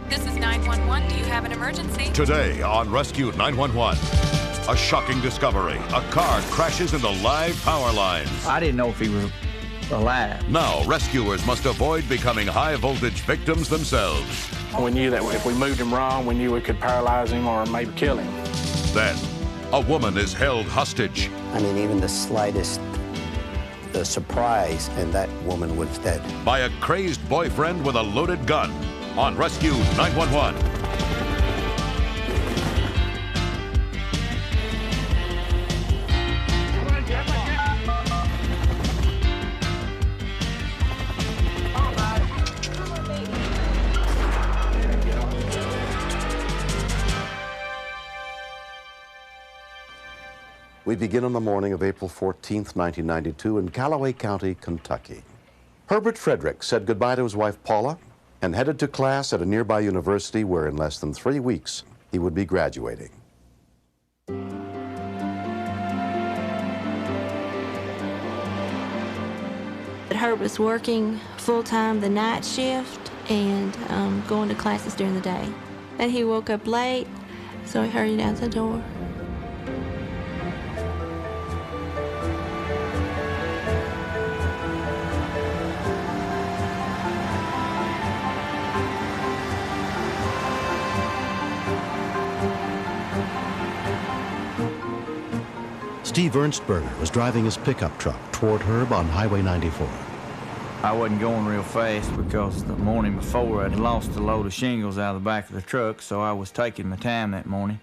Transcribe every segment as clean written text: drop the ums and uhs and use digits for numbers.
This is 911. Do you have an emergency? Today on Rescue 911, a shocking discovery. A car crashes into live power lines. I didn't know if he was alive. Now, rescuers must avoid becoming high-voltage victims themselves. We knew that if we moved him wrong, we knew we could paralyze him or maybe kill him. Then, a woman is held hostage. I mean, even the slightest surprise, and that woman was dead. By a crazed boyfriend with a loaded gun on Rescue 911. We begin on the morning of April 14th, 1992 in Callaway County, Kentucky. Herbert Frederick said goodbye to his wife Paula and headed to class at a nearby university where in less than 3 weeks he would be graduating. Herb was working full-time the night shift and going to classes during the day. And he woke up late, so he hurried out the door. Steve Ernstberger was driving his pickup truck toward Herb on Highway 94. I wasn't going real fast because the morning before I'd lost a load of shingles out of the back of the truck, so I was taking my time that morning.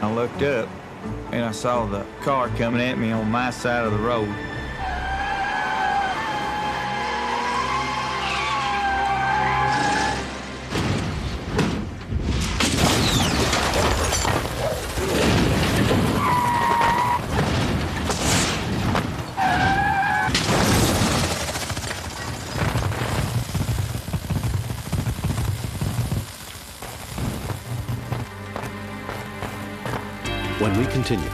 I looked up and I saw the car coming at me on my side of the road. When we continue,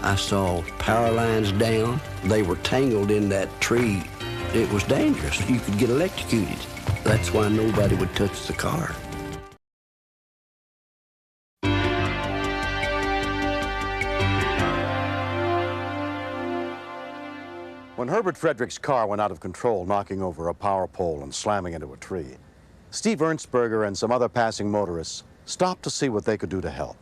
I saw power lines down. They were tangled in that tree. It was dangerous. You could get electrocuted. That's why nobody would touch the car. When Herbert Frederick's car went out of control, knocking over a power pole and slamming into a tree, Steve Ernstberger and some other passing motorists stopped to see what they could do to help.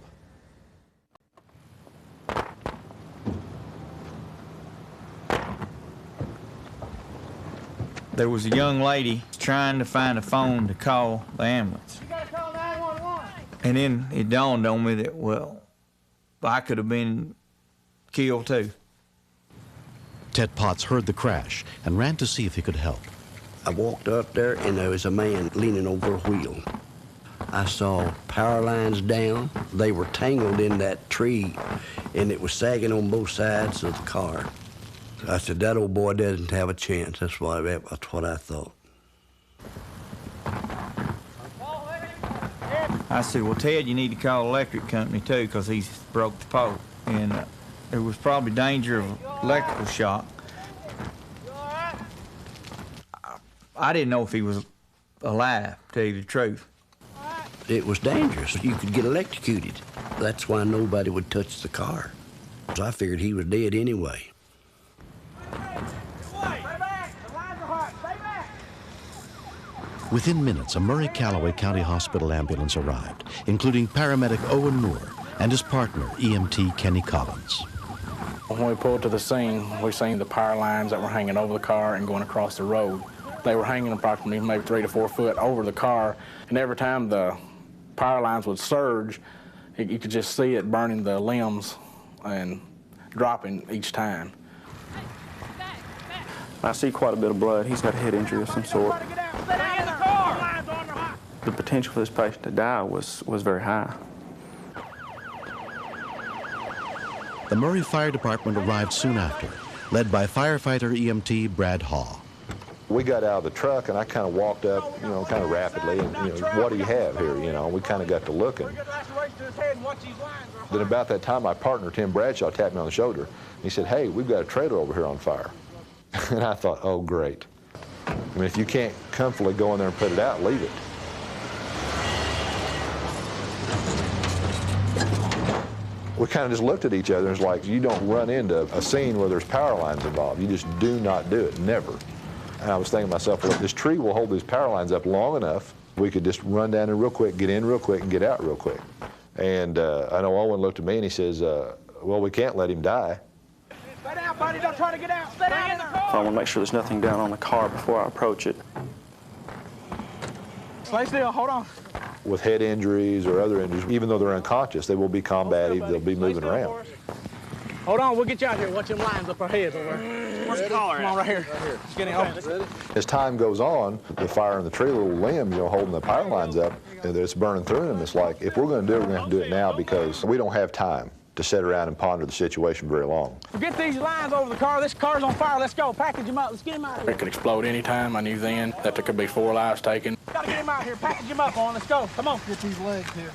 There was a young lady trying to find a phone to call the ambulance. You gotta call 911. And then it dawned on me that, well, I could have been killed too. Ted Potts heard the crash and ran to see if he could help. I walked up there, and there was a man leaning over a wheel. I saw power lines down. They were tangled in that tree, and it was sagging on both sides of the car. I said, that old boy doesn't have a chance. That's what I thought. I said, well, Ted, you need to call the electric company too, because he's broke the pole. And there was probably danger of electrical shock. I didn't know if he was alive, to tell you the truth. It was dangerous. You could get electrocuted. That's why nobody would touch the car. I figured he was dead anyway. Within minutes, a Murray-Callaway County Hospital ambulance arrived, including paramedic Owen Moore and his partner, EMT Kenny Collins. When we pulled to the scene, we seen the power lines that were hanging over the car and going across the road. They were hanging approximately maybe 3 to 4 foot over the car, and every time the power lines would surge, you could just see it burning the limbs and dropping each time. I see quite a bit of blood. He's got a head injury of some sort. The potential for this patient to die was very high. The Murray Fire Department arrived soon after, led by firefighter EMT Brad Haw. We got out of the truck, and I kind of walked up, you know, kind of rapidly, and, you know, what do you have here, you know? We kind of got to looking. Then about that time, my partner, Tim Bradshaw, tapped me on the shoulder. He said, hey, we've got a trailer over here on fire. And I thought, oh, great. I mean, if you can't comfortably go in there and put it out, leave it. We kind of just looked at each other, and it's like, you don't run into a scene where there's power lines involved. You just do not do it, never. And I was thinking to myself, well, if this tree will hold these power lines up long enough, we could just run down there real quick, get in real quick, and get out real quick. And I know Owen looked at me and he says, well, we can't let him die. Stay down, buddy, don't try to get out. Stay down in the car. I want to make sure there's nothing down on the car before I approach it. Stay still, hold on. With head injuries or other injuries, even though they're unconscious, they will be combative, they'll be moving around. Hold on, we'll get you out here. Watch them lines up our heads over there. Where's the collar? Come on, right here. Let's get in. As time goes on, the fire in the tree, little limb, you know, holding the power lines up, and it's burning through them. It's like, if we're going to do it, we're going to have to do it now because we don't have time to sit around and ponder the situation very long. Forget these lines over the car. This car's on fire. Let's go. Package him up. Let's get him out of here. It could explode any time. I knew then that there could be 4 lives taken. Gotta get him out here. Package him up, on. Let's go. Come on. Get these legs here.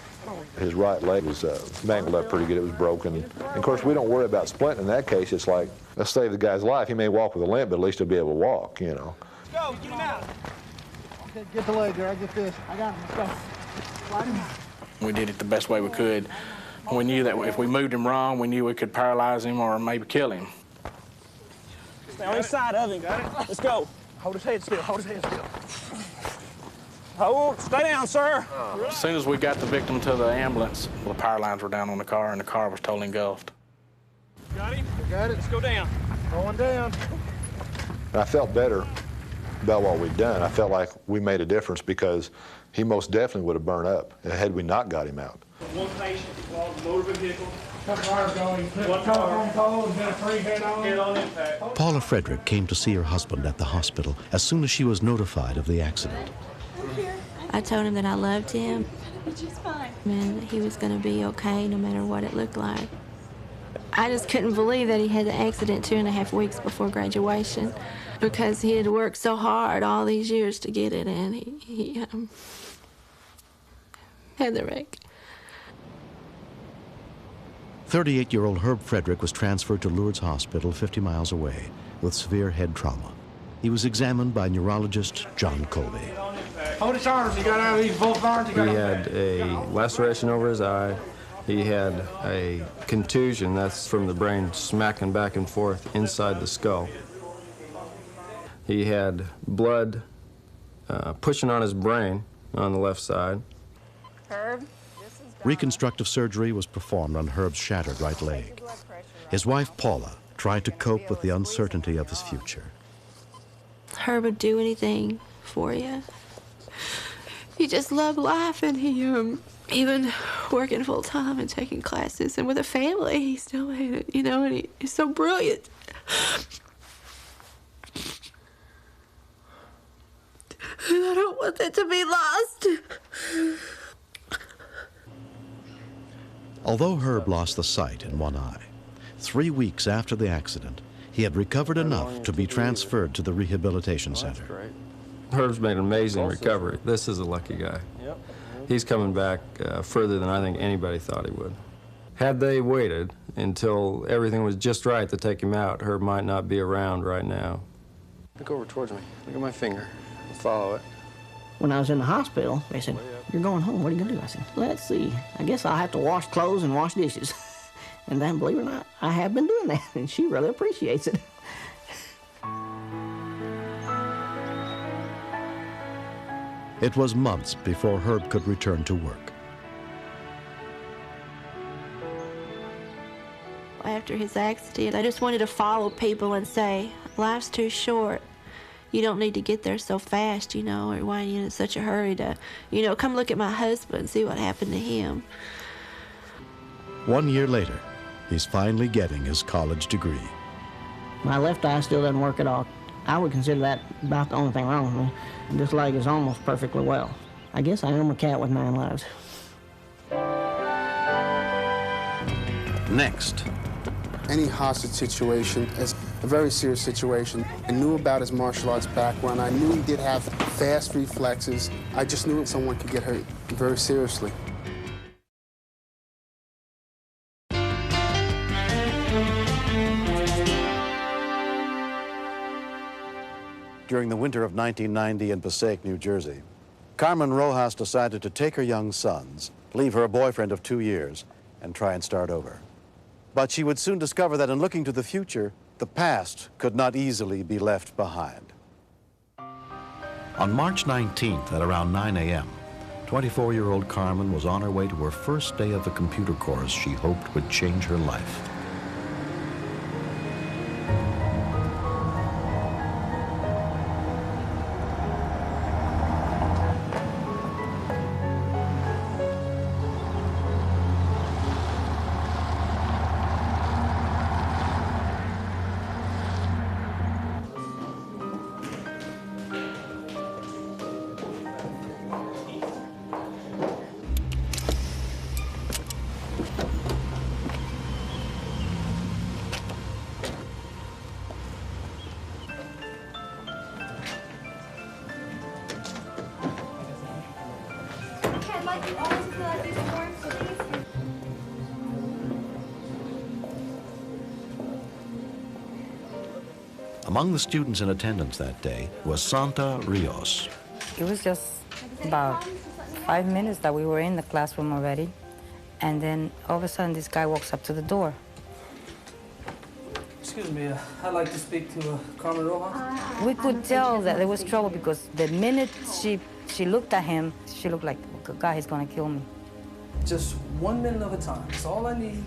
His right leg was mangled up pretty good. It was broken. And of course, we don't worry about splint. In that case, it's like, let's save the guy's life. He may walk with a limp, but at least he'll be able to walk, you know. Let's go. Get him out. Okay, get the leg there. I get this. I got him. Let's go. Slide him out. We did it the best way we could. We knew that if we moved him wrong, we knew we could paralyze him or maybe kill him. Stay on the side of him. Got it? Let's go. Hold his head still. Hold his head still. Hold. Stay down, sir. As soon as we got the victim to the ambulance, the power lines were down on the car, and the car was totally engulfed. Got him? Got it. Let's go down. Going down. And I felt better about what we'd done. I felt like we made a difference because he most definitely would have burned up had we not got him out. One patient involved in motor vehicle. Couple hours ago, he put a telephone pole and got a 3 head on impact. Paula Frederick came to see her husband at the hospital as soon as she was notified of the accident. I told him that I loved him and he was going to be okay no matter what it looked like. I just couldn't believe that he had the accident 2.5 weeks before graduation because he had worked so hard all these years to get it, and he had the wreck. 38-year-old Herb Frederick was transferred to Lourdes Hospital 50 miles away with severe head trauma. He was examined by neurologist John Colby. Hold his arms. He got out of these both arms. He had a laceration over his eye. He had a contusion, that's from the brain smacking back and forth inside the skull. He had blood pushing on his brain on the left side. Herb? Reconstructive surgery was performed on Herb's shattered right leg. His wife, Paula, tried to cope with the uncertainty of his future. Herb would do anything for you. He just loved life, and he, even working full-time and taking classes, and with a family, he still made it, you know, and he's so brilliant. And I don't want that to be lost. Although Herb lost the sight in one eye, 3 weeks after the accident, he had recovered enough to be transferred to the rehabilitation center. Herb's made an amazing recovery. This is a lucky guy. He's coming back further than I think anybody thought he would. Had they waited until everything was just right to take him out, Herb might not be around right now. Look over towards me. Look at my finger. Follow it. When I was in the hospital, they said, "You're going home. What are you going to do?" I said, "Let's see. I guess I'll have to wash clothes and wash dishes." And then, believe it or not, I have been doing that, and she really appreciates it. It was months before Herb could return to work. After his accident, I just wanted to follow people and say, life's too short. You don't need to get there so fast, you know, or why are you in such a hurry to, you know, come look at my husband and see what happened to him. 1 year later, he's finally getting his college degree. My left eye still doesn't work at all. I would consider that about the only thing wrong with me. This leg is almost perfectly well. I guess I am a cat with 9 lives. Next. Any hostage situation, as a very serious situation. I knew about his martial arts background. I knew he did have fast reflexes. I just knew someone could get hurt very seriously. During the winter of 1990 in Passaic, New Jersey, Carmen Rojas decided to take her young sons, leave her boyfriend of 2 years, and try and start over. But she would soon discover that in looking to the future, the past could not easily be left behind. On March 19th at around 9 a.m., 24-year-old Carmen was on her way to her first day of a computer course she hoped would change her life. Among the students in attendance that day was Santa Rios. It was just about 5 minutes that we were in the classroom already, and then all of a sudden this guy walks up to the door. Excuse me, I'd like to speak to Carmen Rojas. We could tell that there was trouble because the minute she looked at him, she looked like, God, he's gonna kill me. Just 1 minute of a time, that's all I need.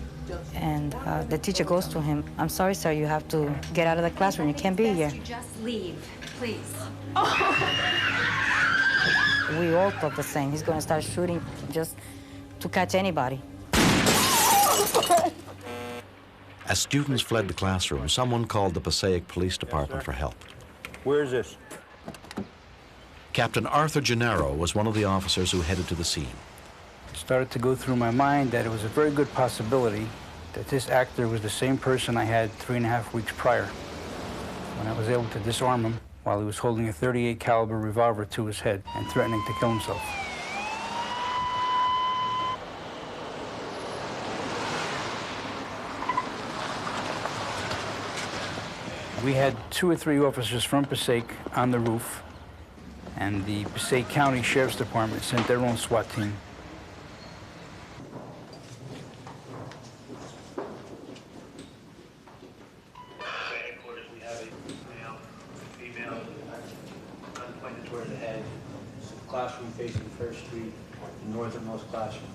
And the teacher goes to him, I'm sorry, sir, you have to get out of the classroom. You can't be here. You just leave, please. We all thought the same. He's going to start shooting just to catch anybody. As students fled the classroom, someone called the Passaic Police Department for help. Where is this? Captain Arthur Gennaro was one of the officers who headed to the scene. It started to go through my mind that it was a very good possibility that this actor was the same person I had 3.5 weeks prior, when I was able to disarm him while he was holding a .38 caliber revolver to his head and threatening to kill himself. We had 2 or 3 officers from Passaic on the roof, and the Passaic County Sheriff's Department sent their own SWAT team. Classroom facing First Street, the northernmost classroom.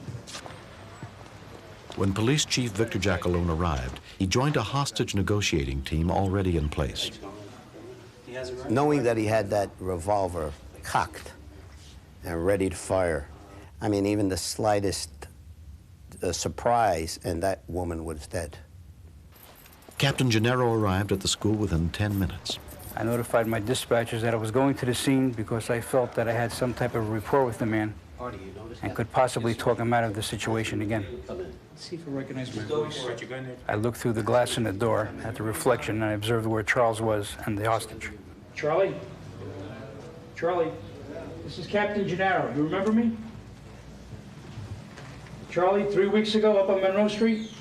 When Police Chief Victor Jackalone arrived, he joined a hostage negotiating team already in place. Knowing that he had that revolver cocked and ready to fire, I mean, even the slightest surprise, and that woman was dead. Captain Gennaro arrived at the school within 10 minutes. I notified my dispatchers that I was going to the scene because I felt that I had some type of rapport with the man and could possibly talk him out of the situation again. See if I recognize my voice. I looked through the glass in the door at the reflection and I observed where Charles was and the hostage. Charlie? Charlie, this is Captain Gennaro. You remember me? Charlie, 3 weeks ago up on Monroe Street?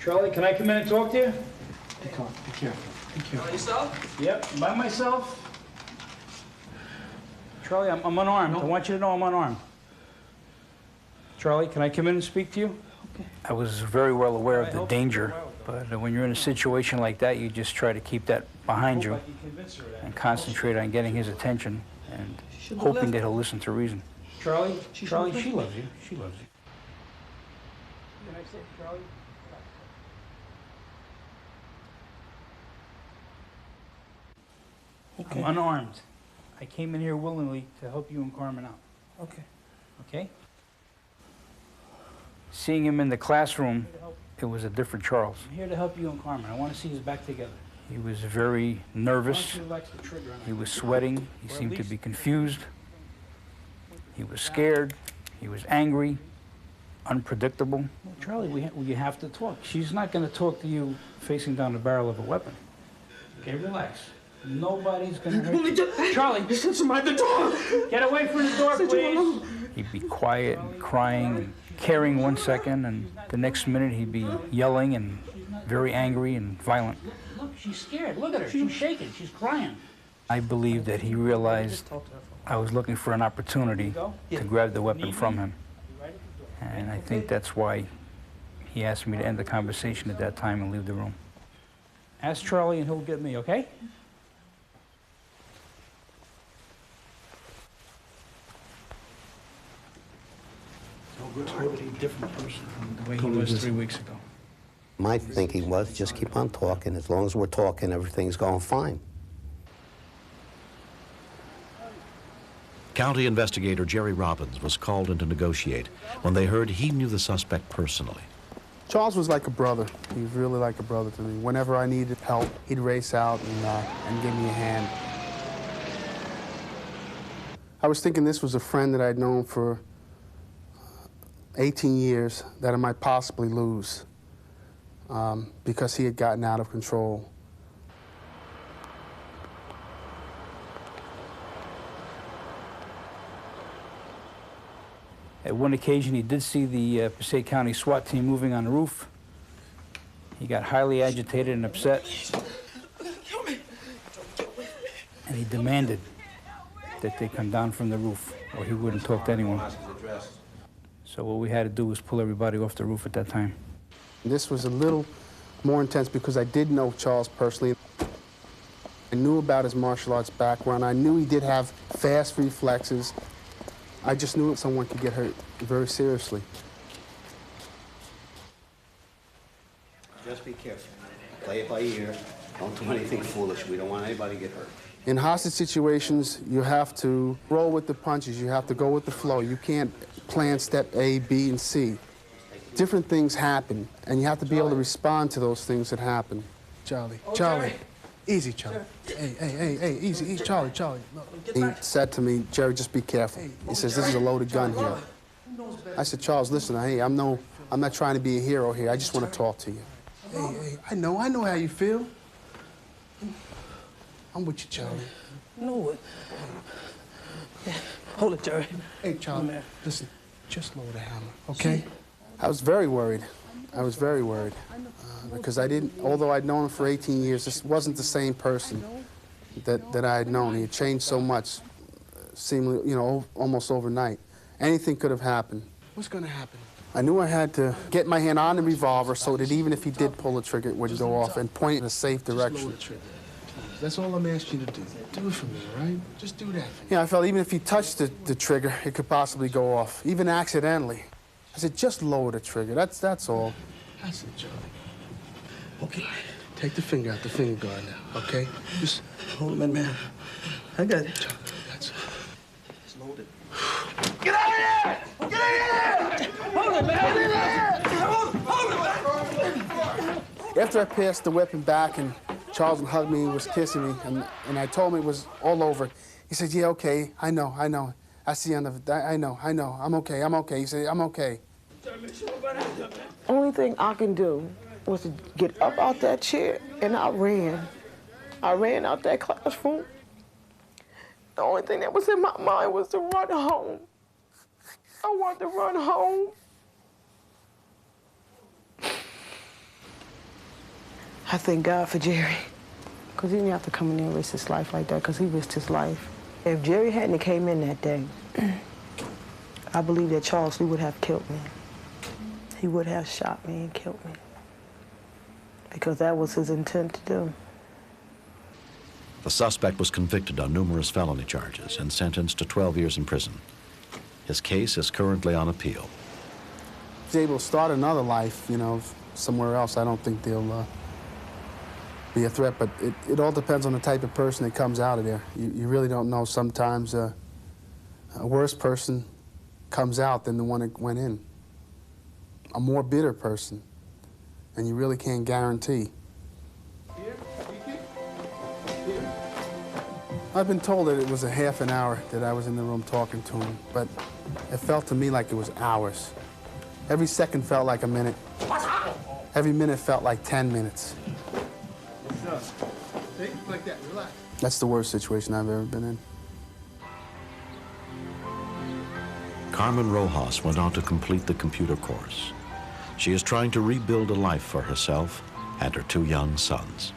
Charlie, can I come in and talk to you? Be careful. Be careful. By yourself? Yep, by myself. Charlie, I'm unarmed. I want you to know I'm unarmed. Charlie, can I come in and speak to you? Okay. I was very well aware of the danger, but when you're in a situation like that, you just try to keep that behind you and concentrate on getting his attention and hoping that he'll listen to reason. Charlie, she loves you. She loves you. Can I say, Charlie? Okay. I'm unarmed. I came in here willingly to help you and Carmen out. Okay. Okay? Seeing him in the classroom, it was a different Charles. I'm here to help you and Carmen. I want to see us back together. He was very nervous. Why don't you relax the trigger on He that? was sweating. He seemed to be confused. He was scared. He was angry, unpredictable. Charlie, we have to talk. She's not going to talk to you facing down the barrel of a weapon. Okay, relax. Nobody's going to hurt you. Charlie, Listen to my door. get away from the door, please. He'd be quiet and crying and caring 1 second, and the next minute he'd be yelling and very angry and violent. Look, she's scared. Look at her. She's shaking. She's crying. I believe that he realized I was looking for an opportunity to grab the weapon from him. And I think that's why he asked me to end the conversation at that time and leave the room. Ask Charlie and he'll get me, okay? Totally different person from the way he was 3 weeks ago. My thinking was just keep on talking. As long as we're talking, everything's going fine. County investigator Jerry Robbins was called in to negotiate when they heard he knew the suspect personally. Charles was like a brother. He was really like a brother to me. Whenever I needed help, he'd race out and give me a hand. I was thinking this was a friend that I'd known for 18 years that I might possibly lose because he had gotten out of control. At one occasion, he did see the Passaic County SWAT team moving on the roof. He got highly agitated and upset. And he demanded that they come down from the roof, or he wouldn't talk to anyone. So what we had to do was pull everybody off the roof at that time. This was a little more intense because I did know Charles personally. I knew about his martial arts background. I knew he did have fast reflexes. I just knew that someone could get hurt very seriously. Just be careful. Play it by ear. Don't do anything foolish. We don't want anybody to get hurt. In hostage situations, you have to roll with the punches. You have to go with the flow. You can't plan step A, B, and C. Different things happen, and you have to be able to respond to those things that happen. Charlie, Charlie. Easy, Charlie. Hey, easy, Charlie. Look. He said to me, Jerry, just be careful. He says, this is a loaded gun here. I said, Charles, listen, hey, I'm not trying to be a hero here. I just want to talk to you. Hey, I know how you feel. I'm with you, Charlie. No. Yeah. Hold it, Jerry. Hey, Charlie, listen, just lower the hammer, okay? I was very worried. Because although I'd known him for 18 years, this wasn't the same person that I had known. He had changed so much, seemingly, almost overnight. Anything could have happened. What's gonna happen? I knew I had to get my hand on the revolver so that even if he did pull the trigger, it wouldn't go off, and point in a safe direction. That's all I'm asking you to do. Do it for me, all right? Just do that for me. Yeah, I felt even if he touched the trigger, it could possibly go off, even accidentally. I said, just lower the trigger. That's all. That's it, Charlie. Okay, take the finger out the finger guard now, okay? Just hold him in, man. I got it. Charlie, that's it. Just load it. Get out of here! Get out of here! Hold it, man! Hold it! After I passed the weapon back and Charles hugged me and was kissing me, and I told him it was all over, he said, yeah, okay, I know. I see on the, I know, I'm okay. He said, I'm okay. Only thing I can do was to get up out that chair, and I ran. I ran out that classroom. The only thing that was in my mind was to run home. I wanted to run home. I thank God for Jerry, because he didn't have to come in there and risk his life like that, because he risked his life. If Jerry hadn't came in that day, I believe that Charles Lee would have killed me. He would have shot me and killed me, because that was his intent to do. The suspect was convicted on numerous felony charges and sentenced to 12 years in prison. His case is currently on appeal. He's able to start another life, somewhere else. I don't think they'll be a threat, but it all depends on the type of person that comes out of there. You really don't know. Sometimes a worse person comes out than the one that went in. A more bitter person, and you really can't guarantee. I've been told that it was a half an hour that I was in the room talking to him, but it felt to me like it was hours. Every second felt like a minute. Every minute felt like 10 minutes. Like that, relax. That's the worst situation I've ever been in. Carmen Rojas went on to complete the computer course. She is trying to rebuild a life for herself and her 2 young sons.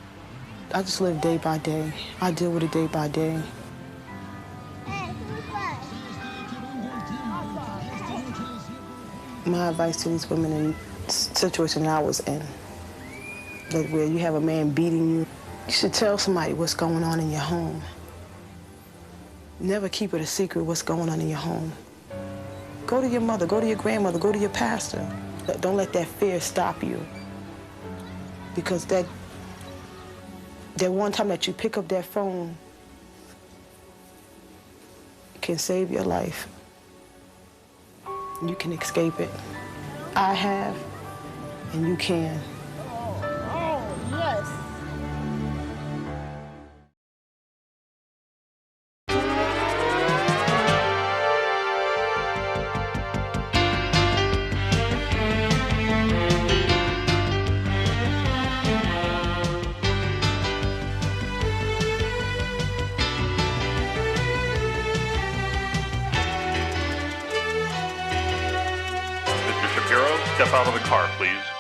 I just live day by day. I deal with it day by day. My advice to these women in the situation I was in, that where you have a man beating you, you should tell somebody what's going on in your home. Never keep it a secret what's going on in your home. Go to your mother, go to your grandmother, go to your pastor. Don't let that fear stop you. Because that one time that you pick up that phone can save your life. You can escape it. I have, and you can. Oh, yes. Step out of the car, please.